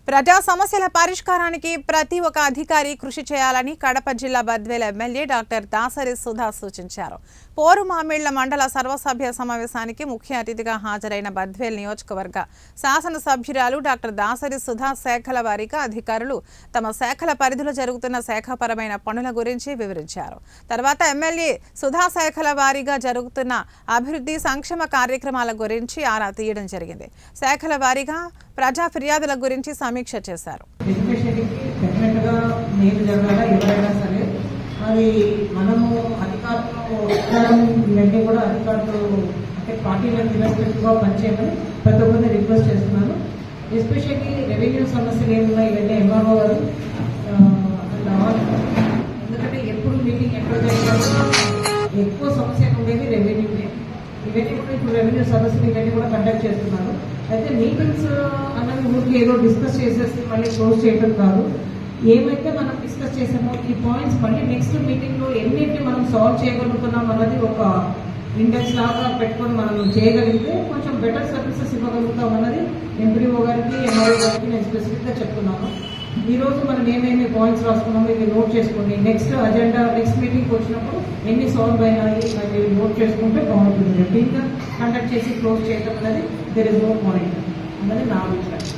ప్రజా సమస్యల పరిష్కారానికి ప్రతి ఒక్క అధికారి కృషి చేయాలని కడప జిల్లా బద్వేల్ ఎమ్మెల్యే డాక్టర్ దాసరి సుధా సూచించారు. పోరుమామిళ్ల మండల సర్వసభ్య సమావేశానికి ముఖ్య అతిథిగా హాజరైన బద్వేల్ నియోజకవర్గ శాసనసభ్యురాలు డాక్టర్ దాసరి సుధా శాఖల వారీగా అధికారులు తమ శాఖల పరిధిలో జరుగుతున్న శాఖపరమైన పనుల గురించి వివరించారు. తర్వాత ఎమ్మెల్యే సుధా శాఖల వారీగా జరుగుతున్న అభివృద్ధి సంక్షేమ కార్యక్రమాల గురించి ఆరా తీయడం జరిగింది. శాఖల వారీగా ప్రజా ఫిర్యాదుల గురించి సమీక్ష చేశారు. అది మనము అధికారులు కూడా అధికారులు అంటే పార్టీలకు ఇరెస్పెక్టివ్గా పనిచేయమని ప్రతి ఒక్కరిని రిక్వెస్ట్ చేస్తున్నాను. ఎస్పెషల్లీ రెవెన్యూ సమస్యలు ఏమున్నాయి ఇవన్నీ ఎంఆర్ఓ గారు ఎందుకంటే ఎప్పుడు మీటింగ్ ఎక్కడ జరిగినా ఎక్కువ సమస్యలు ఉండేది రెవెన్యూనే. ఇవన్నీ కూడా ఇప్పుడు రెవెన్యూ సమస్యలు ఇవన్నీ కూడా కండక్ట్ చేస్తున్నారు. అయితే మీటింగ్స్ అన్నది ఊరికి ఏదో డిస్కస్ చేసేసి మళ్ళీ క్లోజ్ చేయడం కాదు. ఏమైతే మనం డిస్కస్ చేసామో ఈ పాయింట్స్ మళ్ళీ నెక్స్ట్ మీటింగ్లో ఎన్నింటిని మనం సాల్వ్ చేయగలుగుతున్నాం అన్నది ఒక ఇండెక్స్ లాగా పెట్టుకొని మనం చేయగలిగితే కొంచెం బెటర్ సర్వీసెస్ ఇవ్వగలుగుతాం అన్నది ఎంపీడీఓ గారికి ఎంఆర్ఓ గారికి నేను స్పెసిఫిక్గా చెప్తున్నాను. ఈరోజు మనం ఏమేమి పాయింట్స్ రాసుకున్నామో ఇది నోట్ చేసుకోండి. నెక్స్ట్ అజెండా నెక్స్ట్ మీటింగ్కి వచ్చినప్పుడు ఎన్ని సాల్వ్ అయినాయి అది నోట్ చేసుకుంటే బాగుంటుంది. రొటీన్గా కండక్ట్ చేసి క్లోజ్ చేయడం అనేది దెర్ ఇస్ నో పాయింట్ అన్నది నా అభిప్రాయం.